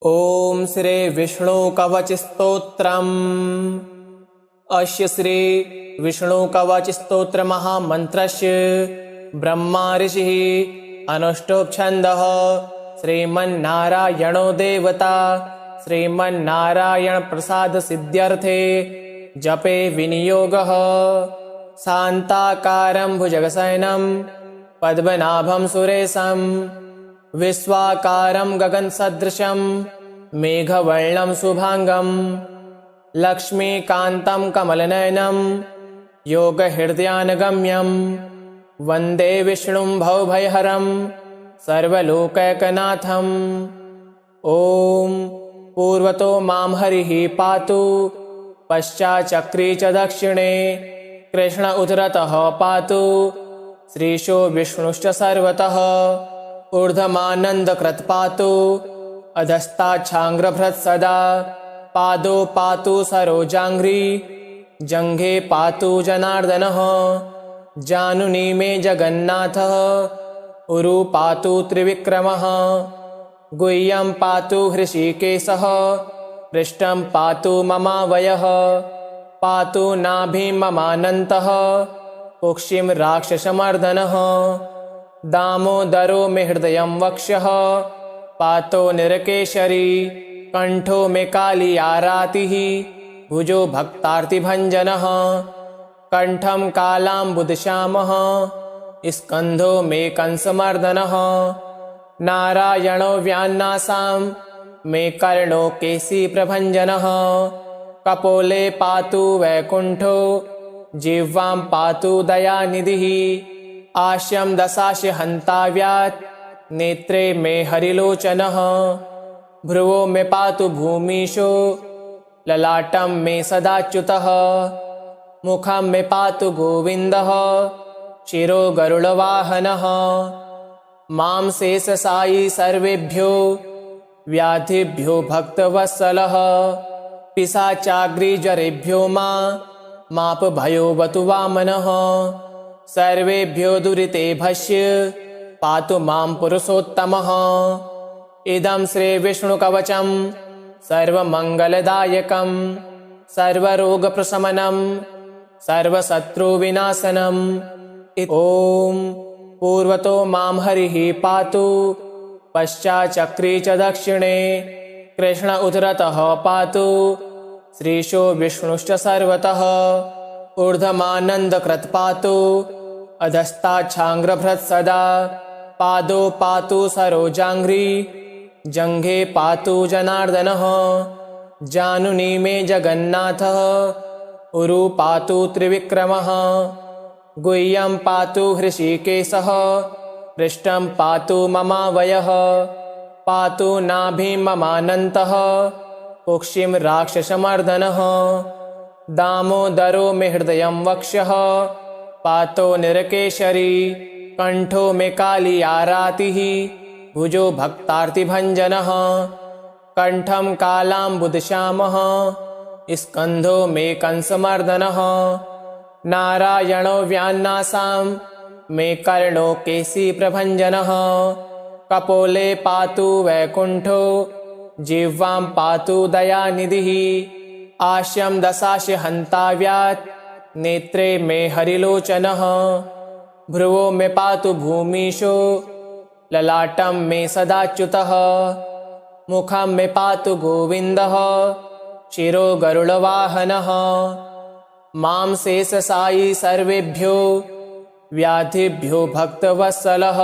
ओम श्री विष्णु कवच स्तोत्रम्। अस्य श्री विष्णु कवच स्तोत्र महामन्त्रस्य ब्रह्मा ऋषिः अनुष्टुप् श्रीमन्नारायणो देवता श्रीमन्नारायण प्रसाद सिद्ध्यर्थे जपे विनियोगः। शान्ताकारं भुजगशयनं पद्मनाभं सुरेशं विश्वाकारं गगनसदृशं मेघवर्णं शुभांगं लक्ष्मीकान्तं कमलनयनं योगहृदयानगम्यं वन्दे विष्णुं भवभयहरं सर्वलोकैकनाथम्। ॐ पूर्वतो मां हरिः पातु पश्चाच्चक्रे च दक्षिणे कृष्ण उदरतः पातु श्रीशो विष्णुश्च सर्वतः ऊर्ध्वमानन्दकृत् पातु अधस्ताच्छाङ्ग्रभृत् सदा पादो पातु सरोजाङ्घ्रि जङ्घे पातु जनार्दनः जानुनी मे जगन्नाथः उरु पातु त्रिविक्रमः गुह्यं पातु हृषीकेशः पृष्ठं पातु ममावयः पातु नाभिं ममानन्तः कुक्षिं राक्षसमर्दनः दामोदरो मे हृदयं वक्षः पातो निरकेशरी कण्ठो मे कालियारातिः भुजो भक्तार्तिभञ्जनः कण्ठं कालाम्बुदश्यामः स्कन्धो मे कंसमर्दनः नारायणो व्यान्नासां मे कर्णो केशीप्रभञ्जनः कपोले पातु वैकुण्ठो जिह्वां पातु दयानिधिः आश्यं दशाश हन्ताव्यात् नेत्रे मे हरिलोचनः भ्रुवो मे पातु भूमीशो ललाटं मे सदाच्युतः मुखं मे पातु गोविन्दः शिरो गरुडवाहनः मां शेषशायी सर्वेभ्यो व्याधिभ्यो भक्तवत्सलः पिशाचाग्निज्वरेभ्यो मापभयोऽवतु वामनः सर्वेभ्यो दुरितेभ्यश्च पातु मां पुरुषोत्तमः। इदं श्री विष्णुकवचं सर्वमङ्गलदायकं सर्वरोगप्रशमनं सर्वशत्रुविनाशनम्। ॐ पूर्वतो मां हरिः पातु पश्चाच्चक्रे च दक्षिणे कृष्ण उदरतः पातु श्रीशो विष्णुश्च सर्वतः ऊर्ध्वमानन्दकृत् पातु अधस्ताच्छाङ्ग्रभृत् सदा पादो पातु सरोजाङ्घ्रि जङ्घे पातु जनार्दनः जानुनी मे जगन्नाथः उरु पातु त्रिविक्रमः गुह्यं पातु हृषीकेशः पृष्ठं पातु ममावयः पातु नाभिं ममानन्तः कुक्षिं राक्षसमर्दनः दामोदरो मे हृदयं वक्षः पातो निरकेशरी कण्ठो मे कालियारातिः भुजो भक्तार्तिभञ्जनः कण्ठं कालाम्बुदश्यामः स्कन्धो मे कंसमर्दनः नारायणो व्यान्नासां मे कर्णो केशीप्रभञ्जनः कपोले पातु वैकुण्ठो जिह्वां पातु दयानिधिः आश्यं दशाश हन्ताव्यात् नेत्रे मे हरिलोचनः भ्रुवो मे पातु भूमीशो ललाटं मे सदाच्युतः मुखं मे पातु गोविन्दः शिरो गरुडवाहनः मां शेषशायी सर्वेभ्यो व्याधिभ्यो भक्तवत्सलः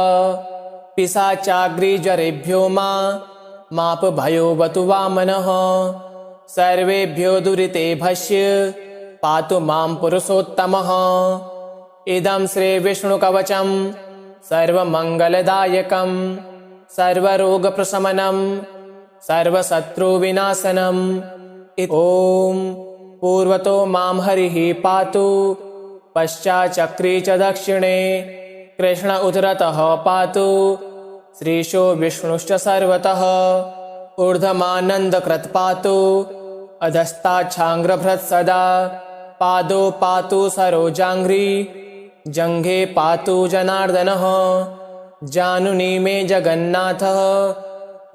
पिशाचाग्निज्वरेभ्यो मापभयोऽवतु वामनः सर्वेभ्यो दुरितेभ्यश्च पातु मां पुरुषोत्तमः। इदं श्री विष्णुकवचं सर्वमङ्गलदायकं सर्वरोगप्रशमनं सर्वशत्रुविनाशनम्। ॐ पूर्वतो मां हरिः पातु पश्चाच्चक्रे च दक्षिणे कृष्ण उदरतः पातु श्रीशो विष्णुश्च सर्वतः ऊर्ध्वमानन्दकृत् पातु अधस्ताच्छाङ्ग्रभृत् सदा पादो पातु सरोजाङ्घ्रि जङ्घे पातु जनार्दनः जानुनी मे जगन्नाथः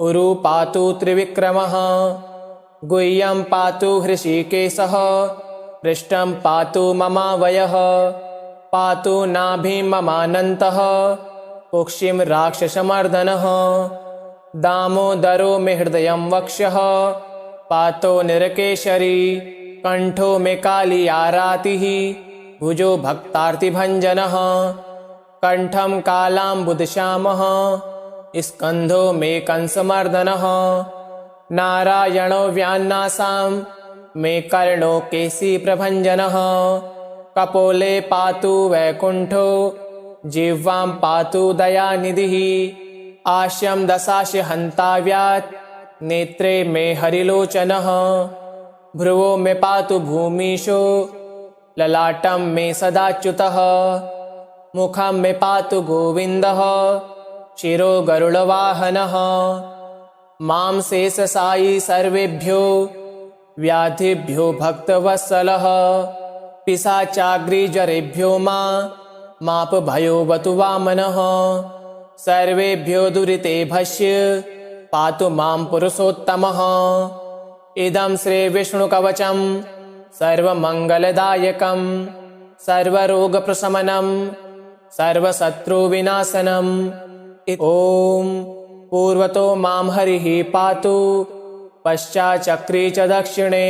उरु पातु त्रिविक्रमः गुह्यं पातु हृषीकेशः पृष्ठं पातु ममावयः पातु नाभिं ममानन्तः कुक्षिं राक्षसमर्दनः दामोदरो मे हृदयं वक्षः पातो निरकेशरी कंठो मे कालियारातिः भुजो भक्तार्तिभञ्जनः कंठं कालाम्बुदश्यामः स्कन्धो मे कंसमर्दनः नारायणो व्यान्नासां मे कर्णो केशीप्रभञ्जनः कपोले पातु वैकुण्ठो जिह्वां पातु दयानिधिः आश्यं दशास्य हन्ताव्यात् नेत्रे मे हरिलोचनः भ्रुवो मे पातु भूमीशो ललाटं मे सदाच्युतः मुखं मे पातु गोविन्दः शिरो गरुडवाहनः मां शेषशायी सर्वेभ्यो व्याधिभ्यो भक्तवत्सलः पिशाचाग्निज्वरेभ्यो मापभयोऽवतु वामनः सर्वेभ्यो दुरितेभ्यश्च पातु मां पुरुषोत्तमः इदं श्रीविष्णुकवचं सर्वमङ्गलदायकं सर्वरोगप्रशमनं सर्वशत्रुविनाशनम् ॐ पूर्वतो मां हरिः पातु पश्चाच्चक्रे च दक्षिणे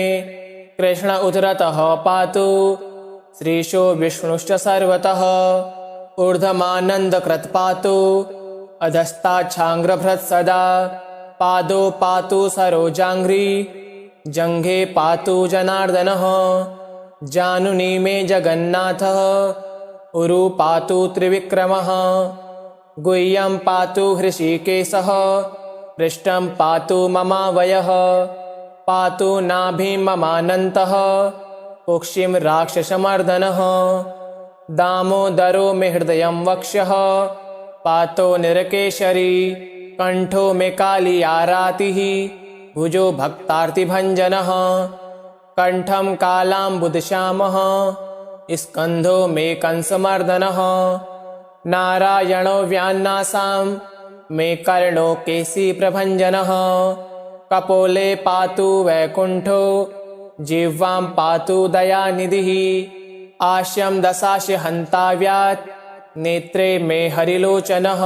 कृष्ण उदरतः पातु श्रीशो विष्णुश्च सर्वतः ऊर्ध्वमानन्दकृत् पातु अधस्ताच्छाङ्ग्रभृत् सदा पादो पातु सरोजाङ्घ्रि जङ्घे पातु जनार्दनः जानुनी मे जगन्नाथः उरु पातु त्रिविक्रमः गुह्यं पातु हृषीकेशः पृष्ठं पातु ममावयः पातु नाभिं ममानन्तः कुक्षिं राक्षसमर्दनः दामोदरो मे हृदयं वक्षः पातो निरकेशरी कंठो मे कालियारातिः भुजो भक्तार्तिभञ्जनः कंठं कालाम्बुदश्यामः स्कन्धो मे कंसमर्दनः नारायणो व्यान्नासां मे कर्णो केशीप्रभञ्जनः कपोले पातु वैकुण्ठो जिह्वां पातु दयानिधिः आश्यं दशास्य हन्ताव्यात् नेत्रे मे हरिलोचनः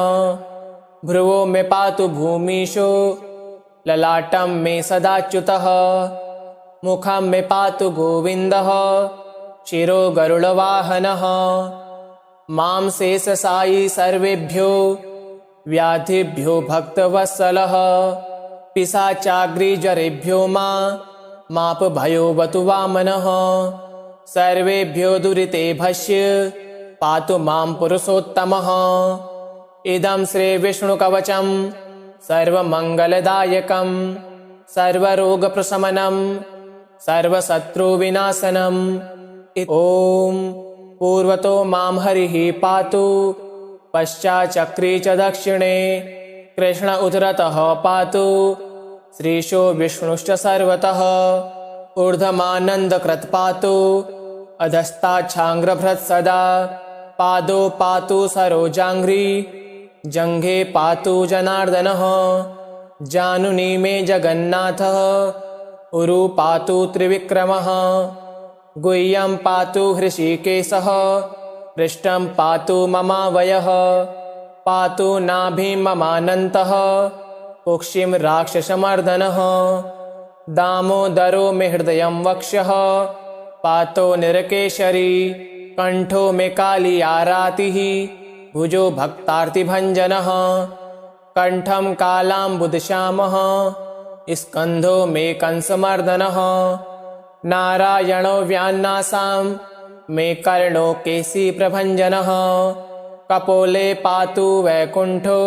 भ्रुवो मे पातु भूमीशो ललाटं मे सदाच्युतः मुखं मे पातु गोविन्दः शिरो गरुडवाहनः मां शेषशायी सर्वेभ्यो व्याधिभ्यो भक्तवत्सलः पिशाचाग्निज्वरेभ्यो मापभयोऽवतु वामनः सर्वेभ्यो दुरितेभ्यश्च पातु मां पुरुषोत्तमः इदं श्रीविष्णुकवचं सर्वमङ्गलदायकं सर्वरोगप्रशमनं सर्वशत्रुविनाशनम् ॐ पूर्वतो मां हरिः पातु पश्चाच्चक्रे च दक्षिणे कृष्ण उदरतः पातु श्रीशो विष्णुश्च सर्वतः ऊर्ध्वमानन्दकृत् पातु अधस्ताच्छाङ्ग्रभृत् सदा पादो पातु सरोजाङ्घ्रि जङ्घे पातु जनार्दनः जानुनी मे जगन्नाथः उरु पातु त्रिविक्रमः गुह्यं पातु हृषीकेशः पृष्ठं पातु ममावयः पातु नाभिं ममानन्तः कुक्षिं राक्षसमर्दनः दामोदरो मे हृदयं वक्षः पातो निरकेशरी कंठो मे कालियारातिः भुजो भक्तार्तिभञ्जनः कंठं कालाम्बुदश्यामः स्कन्धो मे कंसमर्दनः नारायणो व्यान्नासां मे कर्णो केशीप्रभञ्जनः कपोले पातु वैकुण्ठो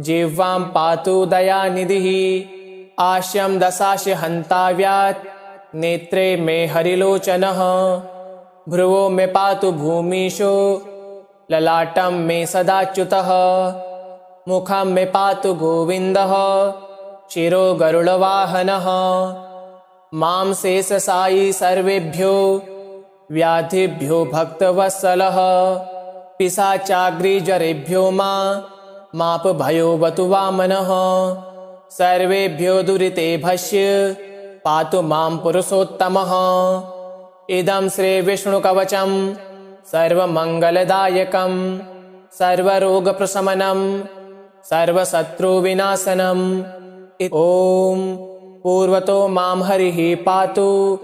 जिह्वां पातु दयानिधिः आश्यं दशास्य हन्ताव्यात् नेत्रे मे हरिलोचनः भ्रुवो मे पातु भूमीशो ललाटं मे सदाच्युतः मुखं मे पातु गोविन्दः शिरो गरुडवाहनः मां शेषशायी सर्वेभ्यो व्याधिभ्यो भक्तवत्सलः पिशाचाग्निज्वरेभ्यो मापभयोऽवतु वामनः सर्वेभ्यो दुरितेभ्यश्च पातु मां पुरुषोत्तमः। इदं श्रीविष्णुकवचं सर्वमङ्गलदायकं सर्वरोगप्रशमनं सर्वशत्रुविनाशनम्। ॐ पूर्वतो मां हरिः पातु,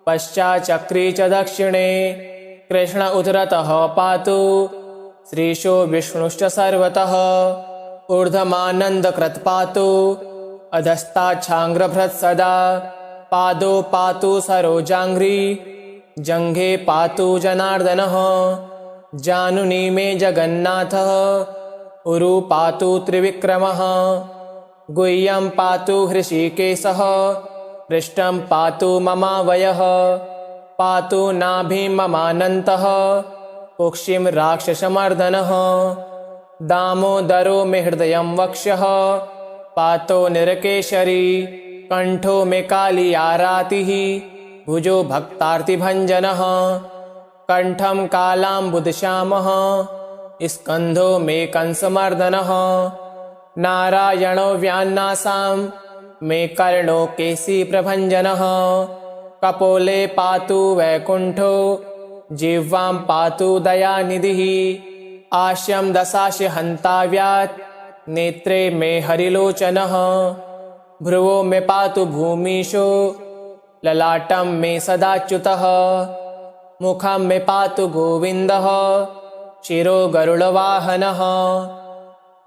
पश्चाच्चक्रे च दक्षिणे कृष्ण उदरतः पातु, श्रीशो विष्णुश्च सर्वतः ऊर्ध्वमानन्दकृत् पातु, अधस्ताच्छाङ्ग्रभृत् सदा पादो पातु सरोजाङ्घ्रि, जङ्घे पातु जनार्दनः, जानुनी मे जगन्नाथः, उरु पातु त्रिविक्रमः, गुह्यं पातु हृषीकेशः, पृष्ठं पातु ममावयः, पातु नाभिं ममानन्तः, कुक्षिं राक्षसमर्दनः, दामोदरो मे हृदयं वक्ष्यः, पातो निरकेशरी, कंठो मे काली आरातिः, भुजो भक्तार्तिभञ्जनः, कंठं कालाम्बुदश्यामः, स्कन्धो मे कंसमर्दनः, नारायणो व्यान्नासां मे कर्णो केशीप्रभञ्जनः, कपोले पातु वैकुण्ठो, जिह्वां पातु दयानिधिः, आस्यं दशाश हन्ताव्यात्, नेत्रे मे हरिलोचनः, भ्रुवो मे पातु भूमीशो, ललाटं मे सदाच्युतः, मुखं मे पातु गोविन्दः, शिरो गरुडवाहनः,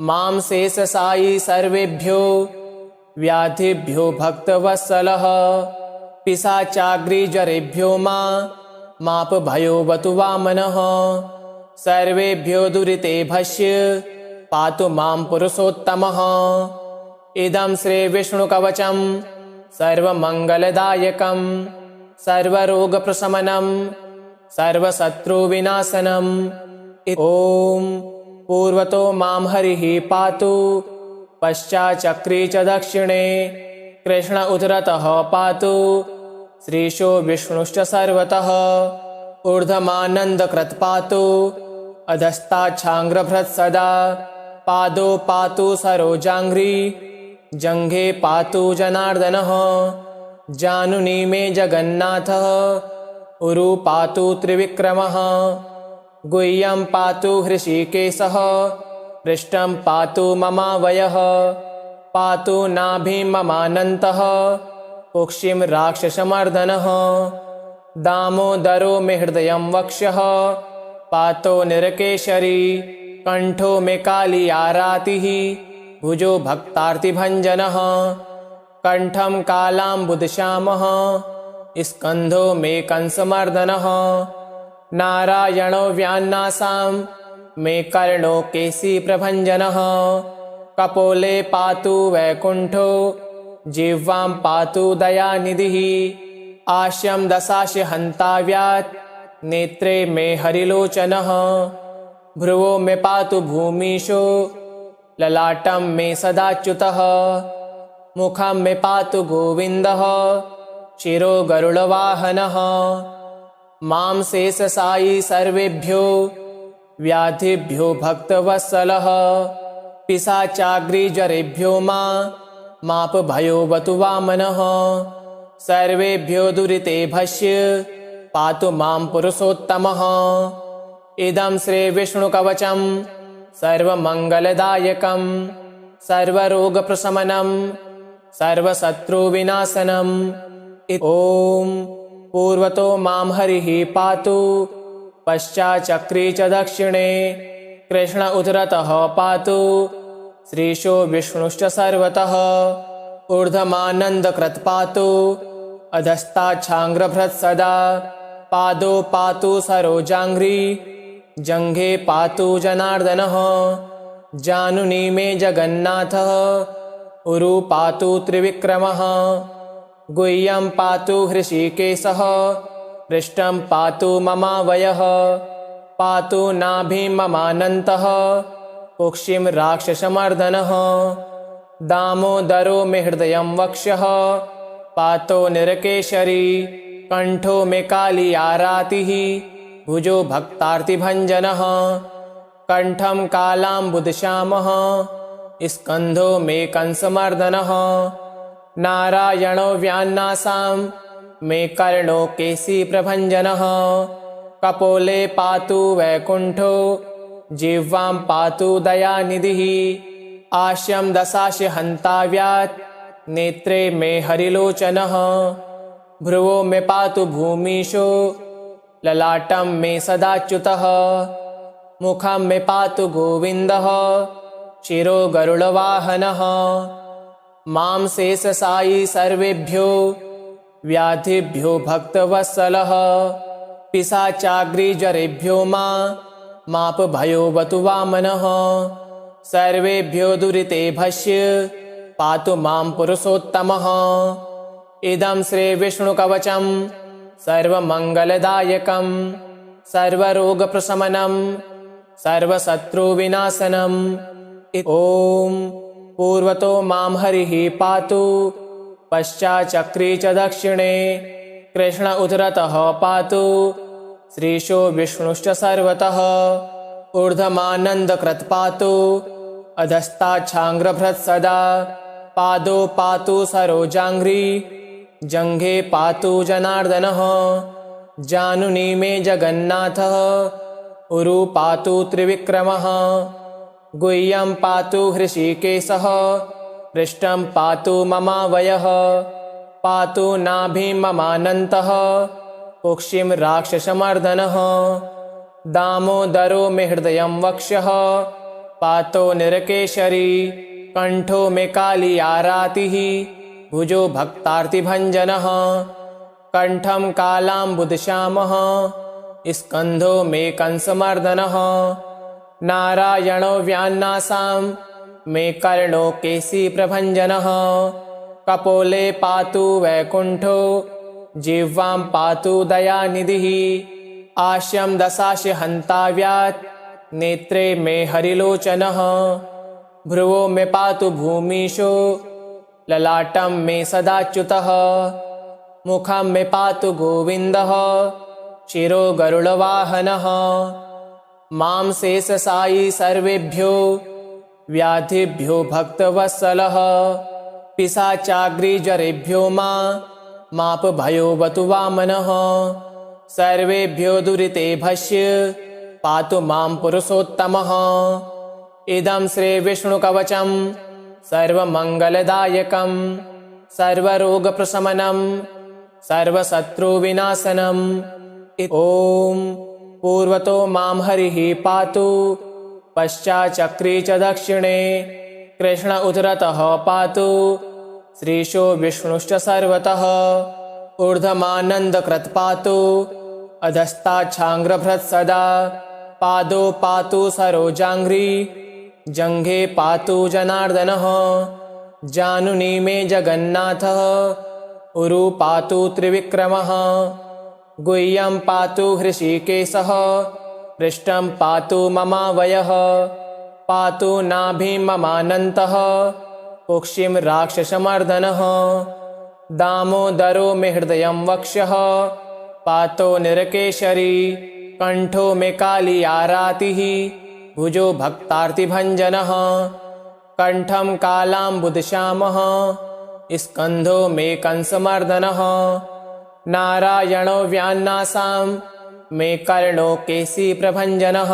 मां शेषशायी सर्वेभ्यो व्याधिभ्यो भक्तवत्सलः, पिशाचाग्निज्वरेभ्यो मापभयोऽवतु वामनः, सर्वेभ्यो दुरितेभ्यश्च पातु मां पुरुषोत्तमः। इदं श्रीविष्णुकवचं सर्वमङ्गलदायकं सर्वरोगप्रशमनं सर्वशत्रुविनाशनम्। ॐ पूर्वतो मां हरिः पातु, पश्चाच्चक्रे च दक्षिणे कृष्ण उदरतः पातु, श्रीशो विष्णुश्च सर्वतः ऊर्ध्वमानन्दकृत् पातु, अधस्ताच्छाङ्ग्रभृत् सदा पादो पातु सरोजाङ्घ्रि, जङ्घे पातु जनार्दनः, जानुनी मे जगन्नाथः, उरु पातु त्रिविक्रमः, गुह्यं पातु हृषीकेशः, पृष्ठं पातु ममावयः, पातु नाभिं ममानन्तः, कुक्षिं राक्षसमर्दनः, दामोदरो मे हृदयं वक्ष्यः, पातो निरकेशरी, कंठो मे काली आरातिः, भुजो भक्तार्तिभञ्जनः, कंठं कालाम्बुदश्यामः, स्कन्धो मे कंसमर्दनः, नारायणो व्यान्नासां मे कर्णो केशीप्रभञ्जनः, कपोले पातु वैकुण्ठो, जिह्वां पातु दयानिधिः, आस्यं दशाश हन्ताव्यात्, नेत्रे मे हरिलोचनः, भ्रुवो मे पातु भूमीशो, ललाटं मे सदाच्युतः, मुखं मे पातु गोविन्दः, शिरो गरुडवाहनः, मां शेषशायी सर्वेभ्यो व्याधिभ्यो भक्तवत्सलः, पिशाचाग्निज्वरेभ्यो मापभयोऽवतु वामनः, सर्वेभ्यो दुरितेभ्यश्च पातु मां पुरुषोत्तमः। इदं श्रीविष्णुकवचं सर्वमङ्गलदायकं सर्वरोगप्रशमनं सर्वशत्रुविनाशनम्। ॐ पूर्वतो मां हरिः पातु, पश्चाच्चक्रे च दक्षिणे कृष्ण उदरतः पातु, श्रीशो विष्णुश्च सर्वतः ऊर्ध्वमानन्दकृत् पातु, अधस्ताच्छाङ्ग्रभृत् सदा पादो पातु सरोजाङ्घ्रि, जङ्घे पातु जनार्दनः, जानुनी मे जगन्नाथः, उरु पातु त्रिविक्रमः, गुह्यं पातु हृषीकेशः, पृष्ठं पातु ममावयः, पातु नाभिं ममानन्तः, कुक्षिं राक्षसमर्दनः, दामोदरो मे हृदयं वक्ष्यः, पातो निरकेशरी, कंठो मे काली आरातिः, भुजो भक्तार्तिभञ्जनः, कंठं कालाम्बुदश्यामः, स्कन्धो मे कंसमर्दनः नारायणो व्यान्नासां मे कर्णो केसी प्रभञ्जनः कपोले पातु वैकुण्ठो जिह्वां पातु दयानिधिः आश्यं दशास्य हन्ताव्यात् नेत्रे मे हरिलोचनः भ्रुवो मे पातु भूमीशो ललाटं मे सदाच्युतः मुखं मे पातु गोविन्दः शिरो गरुडवाहनः मां शेषशायी सर्वेभ्यो व्याधिभ्यो भक्तवत्सलः पिशाचाग्निजरेभ्यो मापभयोऽवतु वामनः सर्वेभ्यो दुरितेभ्यश्च पातु मां पुरुषोत्तमः इदं श्रीविष्णुकवचं सर्वमङ्गलदायकं सर्वरोगप्रशमनं सर्वशत्रुविनाशनम् ॐ पूर्वतो मां हरिः पातु पश्चाच्चक्रे च दक्षिणे कृष्ण उदरतः पातु श्रीशो विष्णुश्च सर्वतः ऊर्ध्वमानन्दकृत् पातु अधस्ताच्छाङ्ग्रभृत् सदा पादो पातु सरोजाङ्घ्रि जङ्घे पातु जनार्दनः जानुनी मे जगन्नाथः उरु पातु त्रिविक्रमः गुह्यं पातु हृषीकेशः पृष्ठं पातु ममावयः पातु नाभिं ममानन्तः कुक्षिं राक्षसमर्दनः दामोदरो मे हृदयं वक्षः पातो निरकेशरी कंठो मे काली आरातिः भुजो भक्तार्तिभञ्जनः कंठं कालाम्बुदश्यामः स्कन्धो मे कंसमर्दनः नारायणो व्यान्नासां मे कर्णो केसी प्रभञ्जनः कपोले पातु वैकुण्ठो जिह्वां पातु दयानिधिः आश्यं दशास्य हन्ताव्यात् नेत्रे मे हरिलोचनः भ्रुवो मे पातु भूमीशो ललाटं मे सदाच्युतः मुखं मे पातु गोविन्दः शिरो गरुडवाहनः मां शेषशायी सर्वेभ्यो व्याधिभ्यो भक्तवत्सलः पिशाचाग्निजरेभ्यो मापभयोऽवतु वामनः सर्वेभ्यो दुरितेभ्यश्च पातु मां पुरुषोत्तमः इदं श्रीविष्णुकवचं सर्वमङ्गलदायकं सर्वरोगप्रशमनं सर्वशत्रुविनाशनम् ॐ पूर्वतो मां हरिः पातु पश्चाच्चक्रे च दक्षिणे कृष्ण उदरतः पातु श्रीशो विष्णुश्च सर्वतः ऊर्ध्वमानन्दकृत् पातु अधस्ताच्छाङ्ग्रभृत् सदा पादो पातु सरोजाङ्घ्रि जङ्घे पातु जनार्दनः जानुनी मे जगन्नाथः उरु पातु त्रिविक्रमः गुह्यं पातु हृषीकेशः पृष्ठं पातु ममावयः पातु नाभिं ममानन्तः कुक्षिं राक्षसमर्दनः दामोदरो मे हृदयं वक्षः पातो निरकेशरी कंठो मे काली आरातिः भुजो भक्तार्तिभञ्जनः कंठं कालाम्बुदश्यामः स्कन्धो मे कंसमर्दनः नारायणो व्यान्नासां मे कर्णो केसी प्रभञ्जनः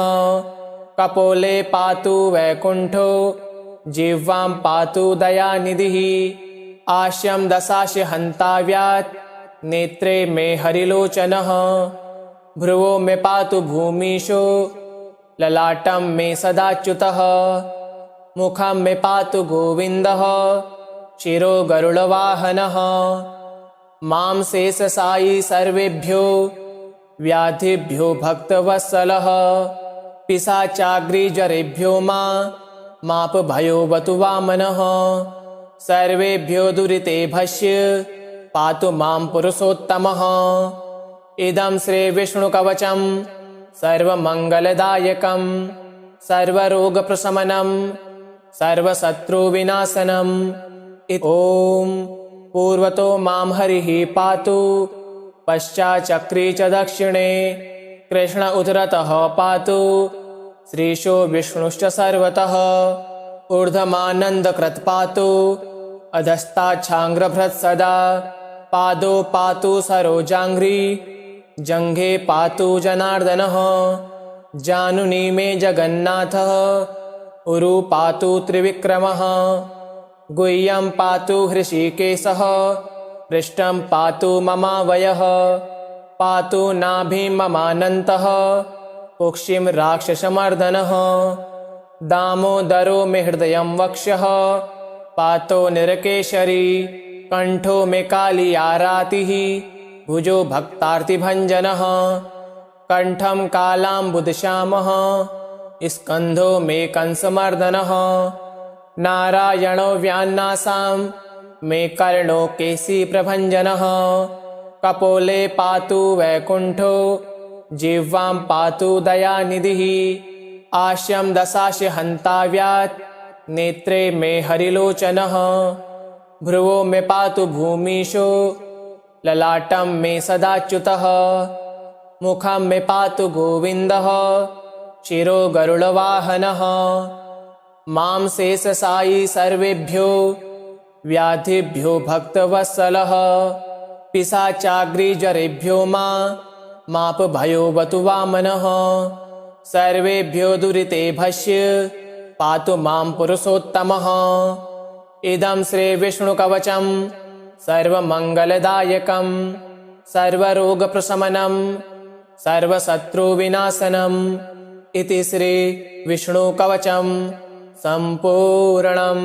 कपोले पातु वैकुण्ठो जिह्वां पातु दयानिधिः आश्यं दशास्य हन्ताव्यात् नेत्रे मे हरिलोचनः भ्रुवो मे पातु भूमीशो ललाटं मे सदाच्युतः मुखं मे पातु गोविन्दः शिरो गरुडवाहनः मां शेषशायी सर्वेभ्यो व्याधिभ्यो भक्तवत्सलः पिशाचाग्निजरेभ्यो मापभयोऽवतु वामनः सर्वेभ्यो दुरितेभ्यश्च पातु मां पुरुषोत्तमः इदं श्रीविष्णुकवचं सर्वमङ्गलदायकं सर्वरोगप्रशमनं सर्वशत्रुविनाशनम् ॐ पूर्वतो मां हरिः पातु पश्चाच्चक्रे च दक्षिणे कृष्ण उदरतः पातु श्रीशो विष्णुश्च सर्वतः ऊर्ध्वमानन्दकृत्पातु अधस्ताच्छाङ्ग्रभृत् सदा पादौ पातु सरोजाङ्घ्रि जङ्घे पातु जनार्दनः जानुनी मे जगन्नाथः उरु पातु त्रिविक्रमः गुह्यं पातु हृषीकेशः पृष्ठं पातु ममावयः पातु नाभिं ममानन्तः कुक्षिं राक्षसमर्दनः दामोदरो मे हृदयं वक्षः पातो निरकेशरी कण्ठो मे कालियारातिः भुजो भक्तार्तिभञ्जनः कण्ठं कालाम्बुदश्यामः स्कन्धो मे कंसमर्दनः नारायणो व्यान्नासां मे कर्णो केशीप्रभञ्जनः कपोले पातु वैकुण्ठो जिह्वां पातु दयानिधिः आश्यं दशास्य हन्ताव्यात् नेत्रे मे हरिलोचनः भ्रुवो मे पातु भूमीशो ललाटं मे सदाच्युतः मुखं मे पातु गोविन्दः शिरो गरुडवाहनः मां शेषशायी सर्वेभ्यो व्याधिभ्यो भक्तवत्सलः पिशाचाग्निजरेभ्यो मापभयोऽवतु वामनः सर्वेभ्यो दुरितेभ्यश्च पातु मां पुरुषोत्तमः इदं श्रीविष्णुकवचं सर्वमङ्गलदायकं सर्वरोगप्रशमनं सर्वशत्रुविनाशनम् इति श्रीविष्णुकवचं सम्पूर्णम्।